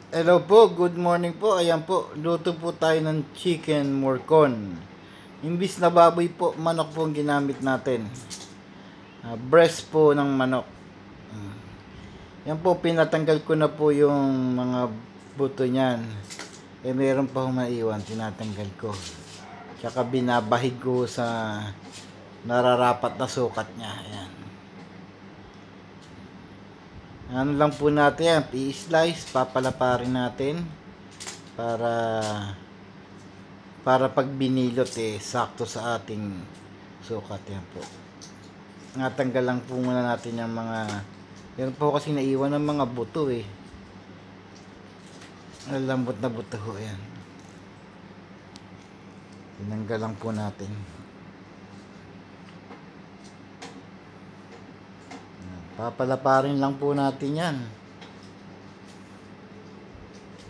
Hello po, good morning po. Ayan po, luto po tayo ng chicken morcon. Imbis na baboy po, manok po ang ginamit natin. Breast po ng manok. Yan po, pinatanggal ko na po yung mga buto niyan. Meron pa humaiwan, tinatanggal ko. Tsaka binabahid ko sa nararapat na sukat niya. Ayan. Ano lang po natin yan, i-slice, papalaparin natin para pag binilot sakto sa ating sukat. Yan po. Natanggal lang po muna natin yung mga, yan po kasi naiwan ng mga buto lambot na buto ho yan. Tinanggal lang po natin. Papalaparin lang po natin yan.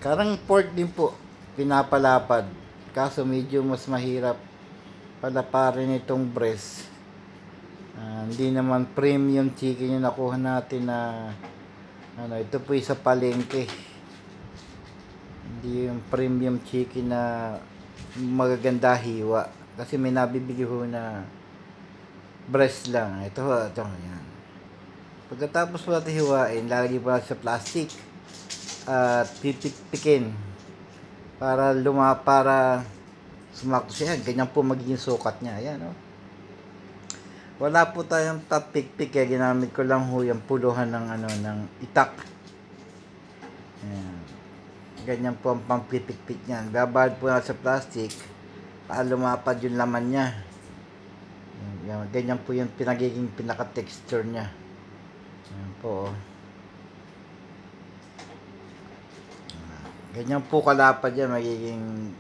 Karang pork din po, pinapalapad. Kaso medyo mas mahirap palaparin itong breast. Hindi naman premium chicken yung nakuha natin na ito po sa palengke. Hindi yung premium chicken na magaganda hiwa. Kasi may nabibili ho na breast lang. Ito yan. Pagkatapos po natin hiwain, lalagay po natin sa plastic at pipikpikin para sumakto siya. Ganyan po magiging sukat niya. Ayan, oh. Wala po tayong papikpik, kaya ginamit ko lang ho yung puluhan ng ng itak. Ayan. Ganyan po ang pampipikpik niyan. Babad po natin sa plastic para lumapad yung laman niya. Ayan. Ganyan po yung pinaka-texture niya. Ayan po, oh. Ganyan po kalapad yan, magiging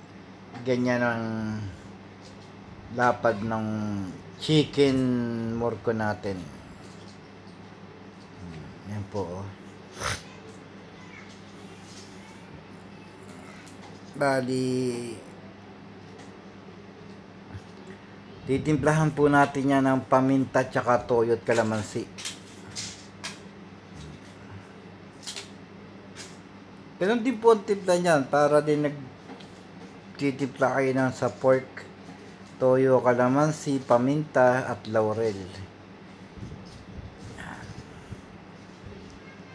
ganyan ang lapad ng chicken morcon natin. Ayan po, oh. Bali, titimplahan po natin yan ng paminta tsaka toyo at kalamansi. Ganun din po ang timpla niyan, para din nagtitimpla kayo ng sa pork, toyo, kalamansi, paminta at laurel.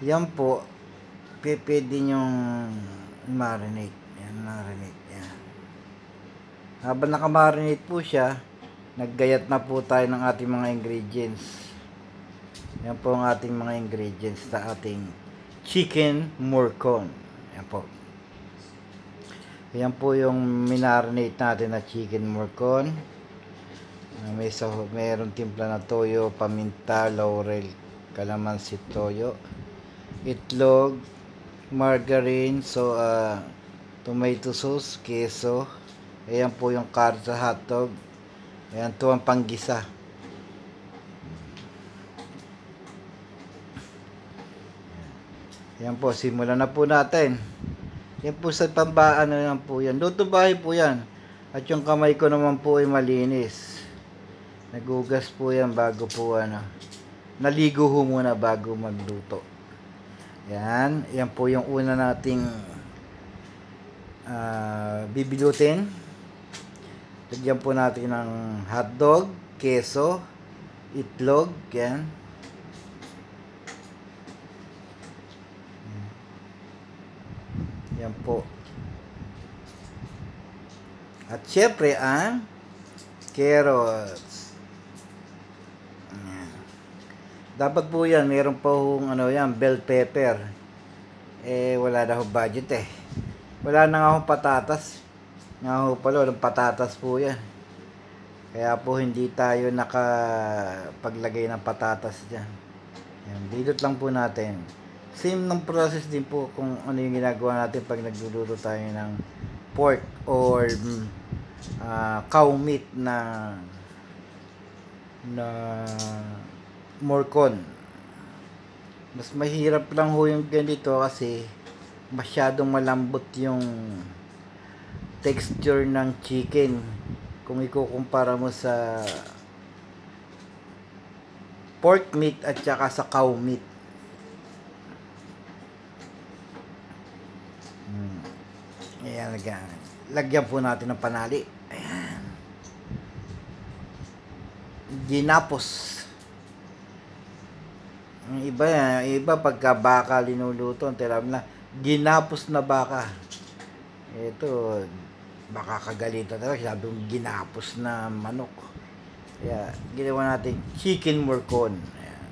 Yan po, pwede yung marinate. Yan, marinate. Yan. Habang nakamarinate po siya, naggayat na po tayo ng ating mga ingredients. Yan po ang ating mga ingredients sa ating chicken morcon. Yan po. Yan po yung minarinate natin na chicken morcon. Mayroon timpla na toyo, paminta, laurel, kalamansi, toyo, itlog, margarine, tomato sauce, keso. Ayan po yung card sa hotdog. Ayan to ang panggisa. Yan po, simulan na po natin. Yan po sa pambaan na yan po yan. Luto bahay po yan. At yung kamay ko naman po ay malinis. Nagugas po yan bago po naligo ho muna bago magluto. Yan. Yan po yung una nating bibilutin. Lagyan po natin ng hotdog, keso, itlog. Yan. Yan po. At syempre ang carrots. Yan. Dapat po yan, meron pa hong yan, bell pepper. Wala na ho budget Wala na nga akong patatas. Nga ho pala, walang patatas po yan. Kaya po hindi tayo nakapaglagay ng patatas dyan. Yan, didot lang po natin. Same ng process din po kung ano yung ginagawa natin pag nagluluto tayo ng pork or cow meat na morcon. Mas mahirap lang ho yung ganito kasi masyadong malambot yung texture ng chicken kung ikukumpara mo sa pork meat at saka sa cow meat. Ayan, lagyan po natin ng panali. Ayan. Ginapos. Ang iba pagka baka linuluto, ang tiram na, ginapos na baka. Ito, baka kagalitan talaga, sabi mong ginapos na manok. Kaya, ginawa natin chicken morcon. Ayan.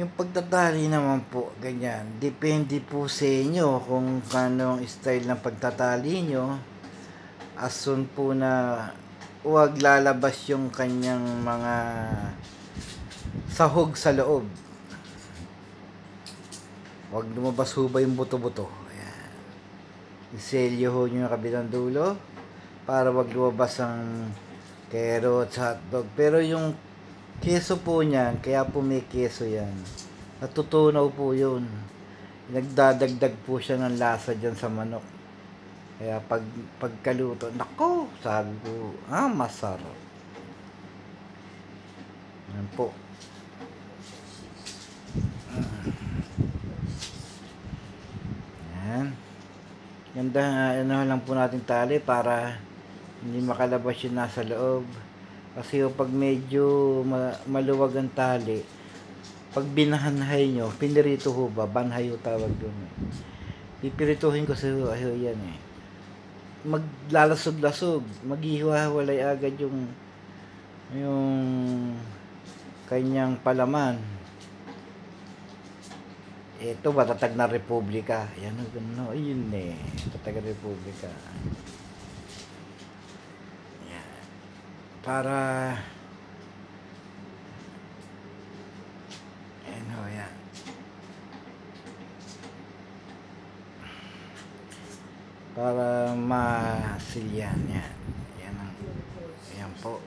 Yung pagtatali naman po, ganyan, depende po sa inyo kung anong style ng pagtatali nyo. Asun po na huwag lalabas yung kanyang mga sahog sa loob. Huwag lumabas ho ba yung buto-buto. Ayan. Iselyo ho nyo yung kabilang dulo para wag lumabas ang carrots, hotdog. Pero yung keso po niyan, kaya po may keso yan. Natutunaw po yun. Nagdadagdag po siya ng lasa dyan sa manok. Kaya pagkaluto, nako, sabi ko, masarap. Yan po. Yan. Ganda, lang po natin tali para hindi makalabas yung nasa loob. Kasi pag medyo maluwag ang tali, pag binahanhay nyo, pinirito ho ba? Banhay ho tawag doon. Pipirituhin ko sa yan maglalasog-lasog, maghihiwa-walay agad yung kanyang palaman. Ito, matatag na republika. Ayan, yun matatag na republika. Ayan. Para yan. Para masilyan yan. Yan po.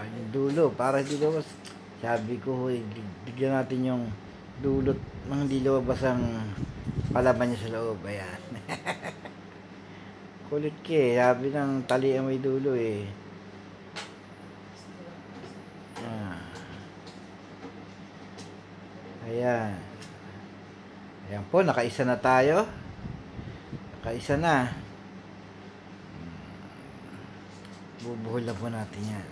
Yung dulo, para hindi lumabas. Sabi ko, bigyan natin yung dulot nang hindi lumabas ang palaman niya sa loob. Ayan. Kulit sabi ng tali ang may dulo Ayan. Ayan po, nakaisa na tayo. Nakaisa na. Bubuhol na po natin yan.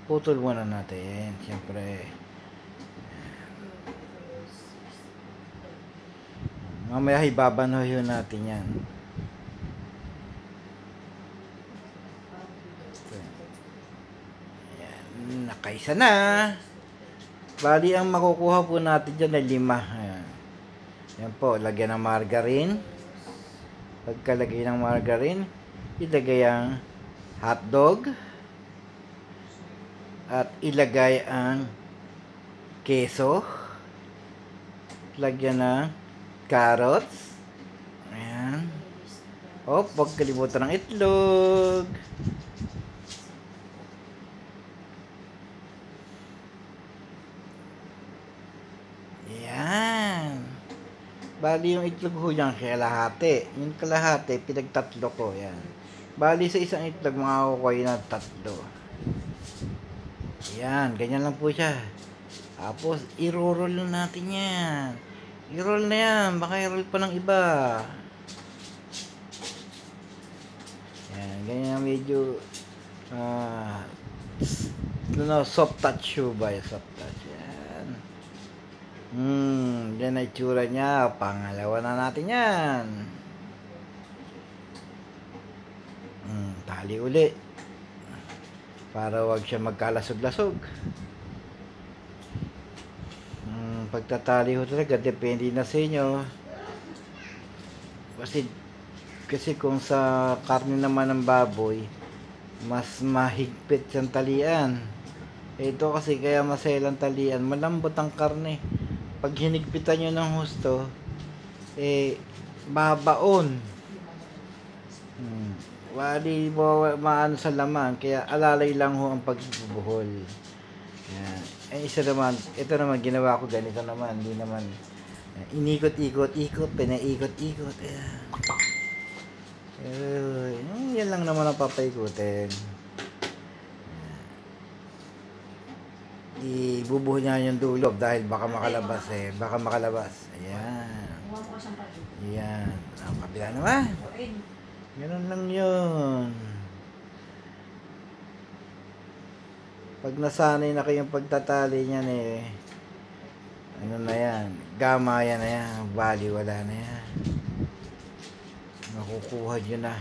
Putol muna natin. Siyempre. Mamaya ibabanohin natin yan. Ayan. Nakaisa na. Bali, ang makukuha po natin dyan ay 5. Ayan. Yan po, lagyan ng margarine. Pagkalagay ng margarine, ilagay ang hotdog. At ilagay ang keso. Lagyan ng carrots. Ayan. Huwag kalimutan ng itlog. Bali yung itlog ho yan, kalahati. Yung kalahati, pinagtatlo ko. Yan. Bali sa isang itlog, makakukuha yun ng 3. Yan, ganyan lang po siya. Tapos, i-roll na natin yan. I-roll na yan, baka i-roll pa ng iba. Yan, ganyan medyo soft touch ba? Soft touch. Yan ay tsura niya. Pangalawa na natin yan. Tali uli. Para wag siya magkalasog-lasog. Pagtatali ho talaga, depende na sa inyo. Kasi kung sa karne naman ng baboy, mas mahigpit siyang talian. Ito kasi kaya maselang talian, malambot ang karne. Pag hinigpitan nyo ng husto, babaon. Wali maano sa laman, kaya alalay lang ho ang pagbubuhol. Yan. Isa naman, ito naman ginawa ko ganito naman, hindi naman inikot-ikot, pinaikot-ikot. Yan lang naman ang papaikutin. ibubuhol niya yung dulo dahil baka makalabas eh. Baka makalabas. Ayan. Ayan. Ang kabila naman. Ganun lang yun. Pag nasanay na kayong pagtatali niyan eh, ano na yan, gama yan na yan, bali wala na yan. Nakukuha nyo na.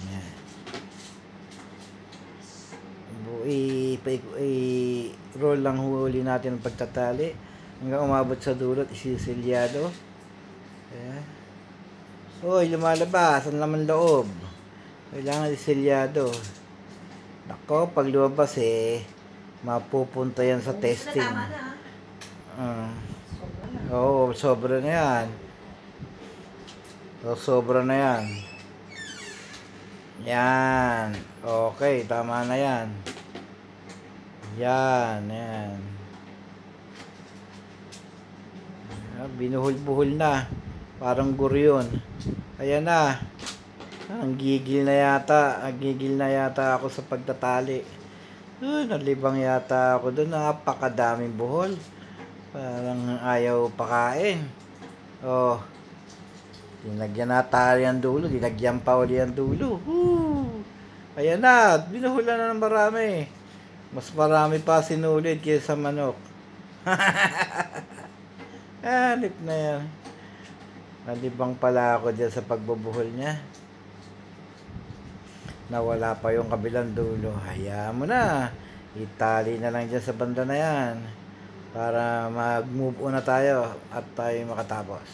Yan. I-roll lang huli natin ang pagtatali hanggang umabot sa dulot, isisilyado. Ayan. Hoy, lumalabas ang laman loob. Kailangan isilyado. Nako, pag lumabas eh, mapupunta yan sa testing. Oo, sobra na yan. Sobra na yan. Yan. Okay, tama na yan. Yan, yan. Binuhol-buhol na. Parang guryon. Ayan na. Ang gigil na yata. Ang gigil na yata ako sa pagtatali. Nalibang yata ako doon. Napakadaming buhol. Parang ayaw pakain. Oh. Dinagyan na tali ang dulo. Dinagyan pa uli ang dulo. Ayan na. Binuhulan na ng marami. Mas marami pa sinulid kaysa manok. Hanip na yan. Nalibang pala ako dyan sa pagbubuhol niya. Nawala pa yung kabilang dulo. Hayaan mo na. Itali na lang dyan sa banda na yan. Para mag-move on na tayo at tayo makatapos.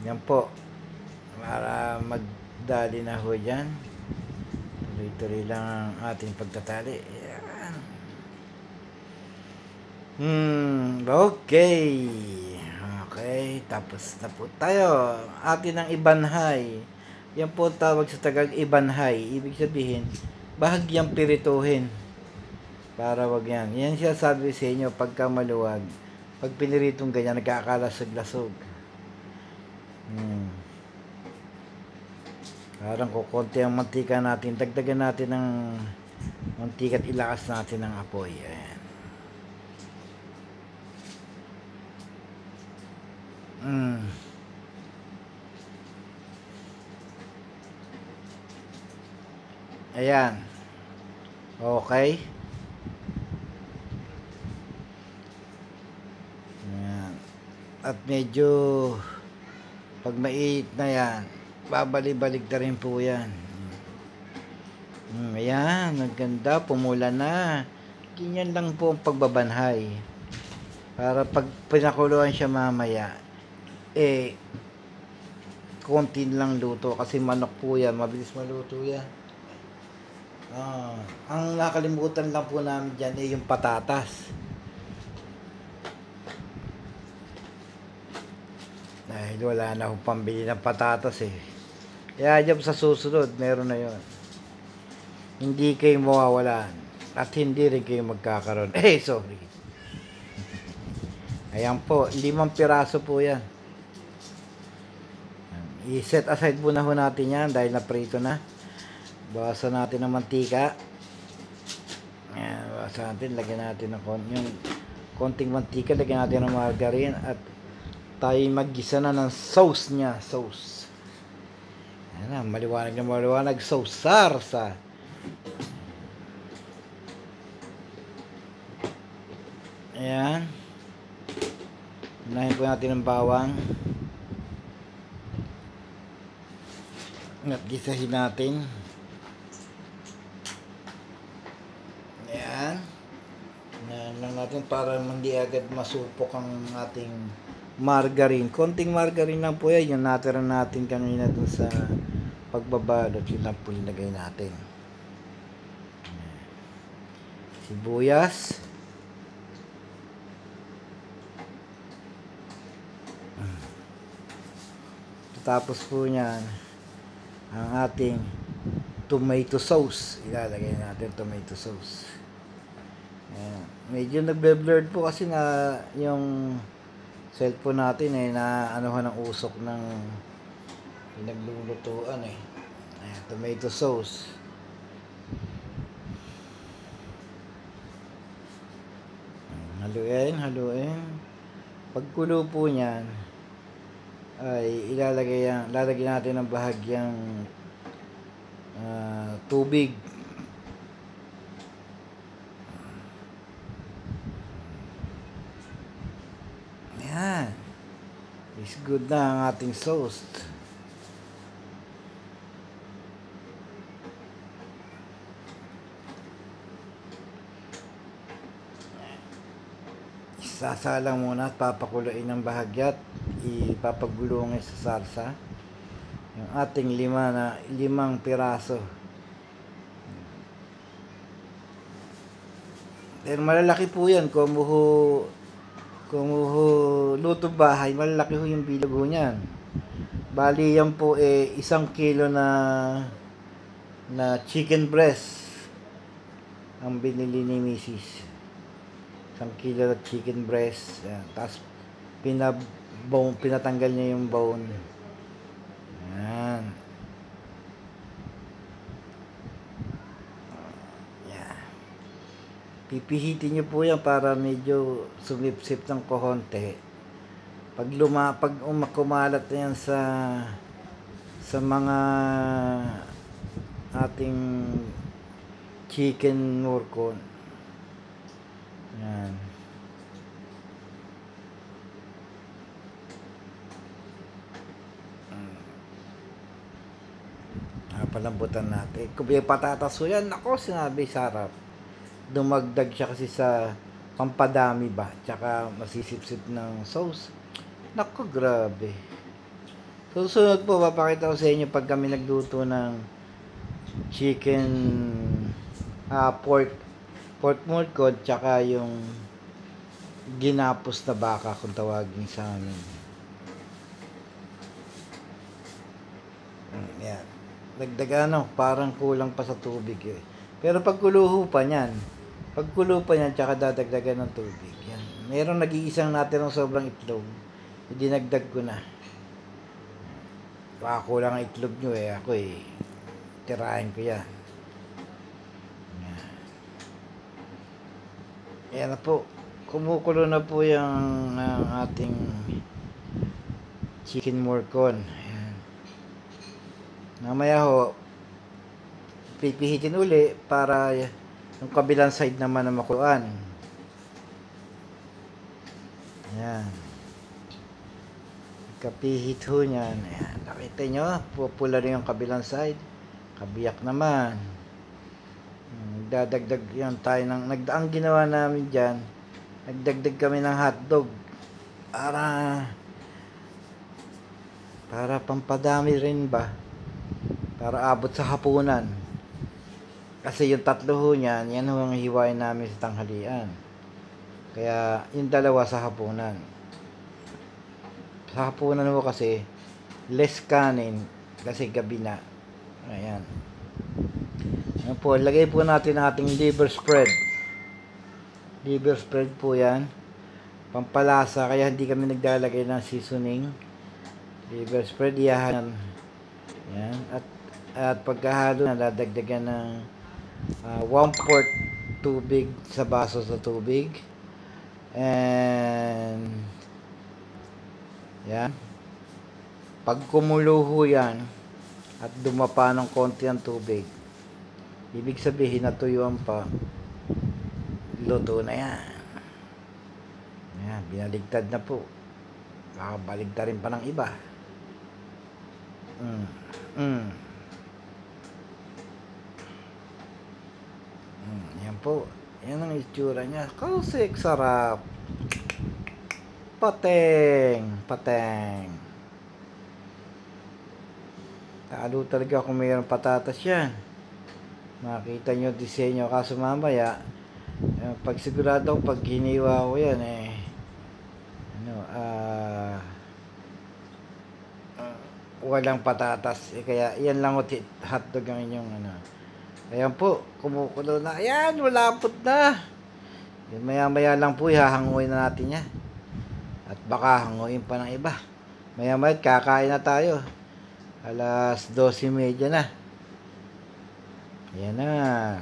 Yan po. Para magdali na ho dyan. Tuloy-tuloy lang ang ating pagtatali. Yan. Okay. Okay, tapos na po tayo. Atin ang ibanhay. Yan po tawag sa Tagalog ibanhay. Ibig sabihin, bahagyang pirituhin. Para wag yan. Yan siya sabi sa inyo, pagka maluwag, pag piniritong ganyan, nagkakalasag-lasog. Parang kukunti ang mantika natin. Dagdagan natin ng mantika at ilakas natin ng apoy. Ayan. Ayan. Okay. Ayan. At medyo pag maiit na yan, babalik-balik na rin po yan. Ayan, ang ganda, pumula na. Ganyan lang po ang pagbabanhay. Para pag pinakuluan siya mamaya, eh, konti lang luto. Kasi manok po yan, mabilis maluto yan. Ang nakalimutan lang po namin dyan eh, yung patatas. Dahil wala na akong pambili ng patatas eh. Kaya dyan sa susunod, meron na yon. Hindi kayo mawawalan. At hindi rin kayo magkakaroon. Sorry. Ayan po, 5 piraso po yan. I-set aside muna ho natin yan dahil naprito na. Bawasan natin ng mantika. Ayan, bawasan natin. Lagyan natin ng yung konting mantika. Lagyan natin ng margarine. At tayo maggisa na ng sauce niya. Sauce. Ayan na, maliwanag na maliwanag. Sauce. Sarsa. Ayan. Unahin po natin ang bawang. At gisahin natin. Ayan. Ayan lang natin para hindi agad masupok ang ating margarine. Konting margarine lang po yan. Yung natira natin kanina dun sa pagbabalot. Yun lang po nilagay natin. Sibuyas. Tapos po niyan ang ating tomato sauce. Ilalagay natin tomato sauce. Ayan. Medyo nagbe-blurred po kasi na yung cellphone natin eh na anuhan ng usok ng pinaglulutuan eh. Ayan, tomato sauce. Haluin. Pagkulo po niyan, ay lalagyan natin ng bahagyang tubig. Ayan. Is good na ang ating sauce. Sasalang muna at papakuluin ng bahagya at ipapagulungin sa sarsa yung ating limang piraso. Pero malalaki po yan kung luto bahay, malalaki ho yung bilog niyan. Bali yan po 1 kilo na chicken breast ang binili ni Mrs. 1 kilo na chicken breast. Ayan. Tapos pinatanggal niya yung bone. Ayan. Ayan. Pipihitin niyo po yan para medyo sumipsip ng kohonte. Pag kumalat na yan sa mga ating chicken morcon. Yan. Palambutan natin. Kung yung patatas so yan, ako sinabi sarap. Dumagdag siya kasi sa pampadami ba, tsaka masisipsip ng sauce. Naku, grabe. Susunod po, papakita ko sa inyo pag kami nagluto ng chicken pork morcon, tsaka yung ginapos na baka kung tawagin sa amin. Yan. Dagdagan parang kulang pa sa tubig eh. Pero pagkulo pa niyan, tsaka dadagdagan ng tubig. Yan. Merong nag-iisang natin ng sobrang itlog. Dinagdag ko na. Baka kulang ang itlog nyo eh. Ako eh, tirahin ko yan. Yan na po. Kumukulo na po yung ating chicken morcon. Ayan. Mamaya ho, pipihitin uli para yung kabilang side naman na makuluan. Ayan. Kapihit ho niyan. Ayan. Nakita nyo, pupula rin yung kabilang side. Kabiyak naman. Dadagdag yan tayo ang ginawa namin dyan, nagdagdag kami ng hotdog para pampadami rin ba, para abot sa hapunan. Kasi yung tatlo ho niyan, yan ho ang hiwain namin sa tanghalian. Kaya yung dalawa sa hapunan. Sa hapunan ho kasi less kanin kasi gabi na. Ayan. Ayan po, lagay po natin ang ating liver spread. Liver spread po yan. Pampalasa, kaya hindi kami naglalagay ng seasoning. Liver spread, yan. Yan. At pagkahalo, nadadagdagan ng 1/4 tubig sa baso sa tubig. And yan. Pag kumulo ho yan, at dumapa ng konti ang tubig, ibig sabihin natuyuan pa, luto na yan. Yan, binaligtad na po. Makabaligtad rin pa ng iba. Yan po. Yan ang itsura niya. Kausik, sarap. Pateng. Talo talaga kung mayroong patatas yan. Makita nyo disenyo, kaso mamaya pag sigurado pag hiniwa ko yan walang patatas kaya yan lang hotdog ang inyong ayan po, kumukulo na, ayan, malapot na. Maya lang po hahanguin na natin yan at baka hanguin pa ng iba. Maya kakain na tayo Alas 12:30 na. Ayan na.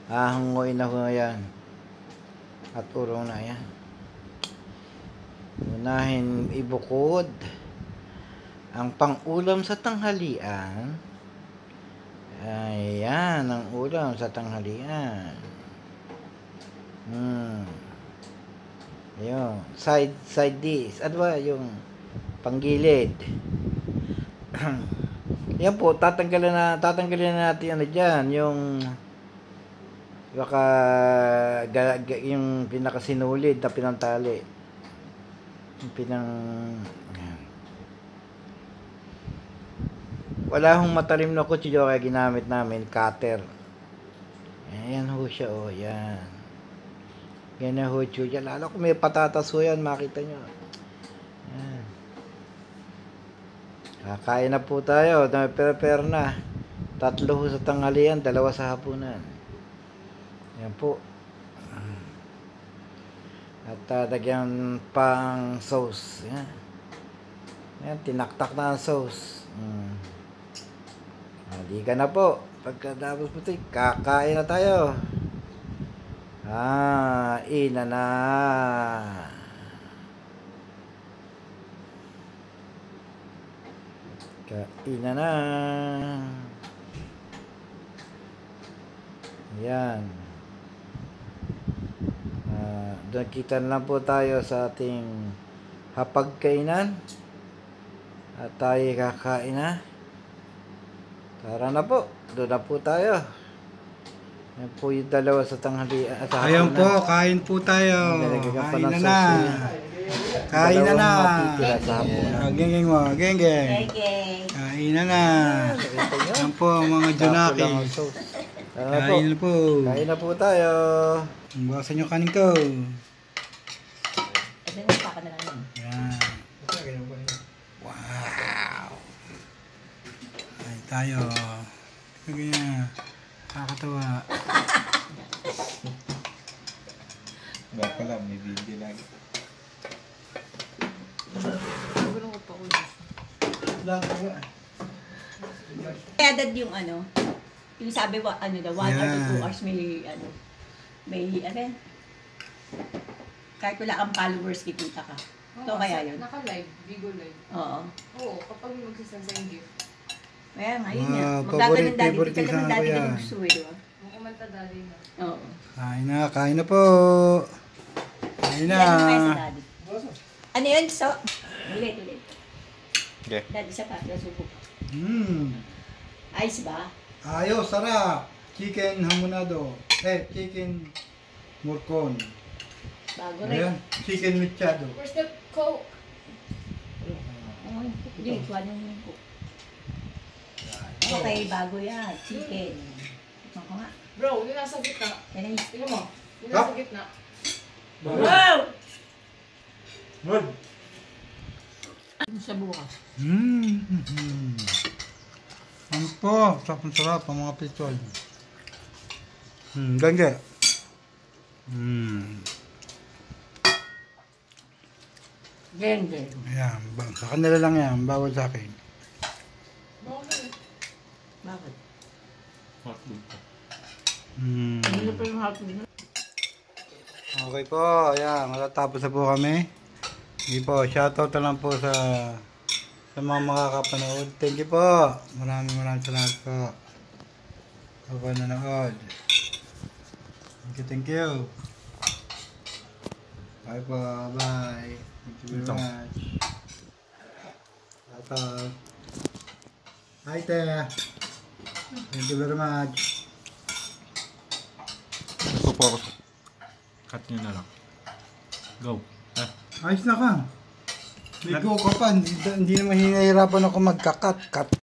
Hangoy na ko yan. At urong na yan. Unahin ibukod ang pang-ulam sa tanghalian. Ayan, ang ulam sa tanghalian. Ayun, side dish. Ano ba yung panggilid? Yan po, tatanggalin na natin ano diyan, yung baka yung pinakasinulid na pinantali. Yung wala hong matalim na kutsilyo kaya ginamit namin cutter. Ayan ho siya, oh, yan. Yan ho siya. Lalo kung may patatas ho yan, makita nyo. Yan. Kakain na po tayo. Prepare na. 3 ho sa tanghalian, 2 sa hapunan. Yan po. At lagyan pang sauce. Yan. Yan, tinaktak na ang sauce. Hindi ka na po. Pagkatapos po ito, kakain na tayo. Ina na. Kain na. Yan. Doon kita lang po tayo sa ating hapagkainan. At tayo kakain na. Tara na po. Doon na po tayo. Yan po yung 2 sa tanghalian. Ayan po, kain po tayo. Kain na na. Kain na na. Geng-geng mo, geng-geng. Kain na na. Ayan po mga Junaki. Kain na po. Kain na po tayo. Bawasan nyo kanin ko. Ayan. Wow. Kain tayo. Ganyan. Nakakatawa. Ba pala, may video lagi. Kaya dad yung ano, yung sabi wa ano daw 1 or 2 hours may kahit wala kang followers kikita ka. Ito kaya yun. Naka-live, Bigo live. Oo. Oo, kapag magsisend sa gift. Kaya nga, yun nga. Wow, Magkaganon dati. favorite Hindi ka naman sana dati ko yan. ganun gusto eh, di ba? Kumanta dali na. Oo. Kain na po. Kain na. Yan yung kaya sa daddy. Ano yun? So, ulit. Okay. Daddy, isa pa. Nasubo. Ice ba? Ayos, sarap. Chicken hamonado. Chicken morcon. Bago Ayan, rin. chicken mechado. Where's the Coke? Oo, hindi. Kuha yung Coke. Okay, bago yan. Chicken. Ako nga. Bro, yung nasa gitna. Yan ay. Tingnan mo. Yung nasa gitna. Wow! Good. Sa bukas. Ano po? Sarap ang mga pistol. Ganda. Geng. Ayan, sa kanila lang yan. Bawal sa akin. Bakit? Mm. Hindi pa yung hotdog. Okay po, ayan, matatapos na po kami. Hindi po, shoutout na lang po sa mga makakapanood. Thank you po. Maraming salamat po. Sa panonood. Thank you. Bye po, bye. Thank you very much. Shoutout. Hi, te. Thank you very much. Ito po ako. Cut nyo na lang. Go. Ayos na ka. May go ka pa. Hindi naman hinahirapan ako magkakat. Cut.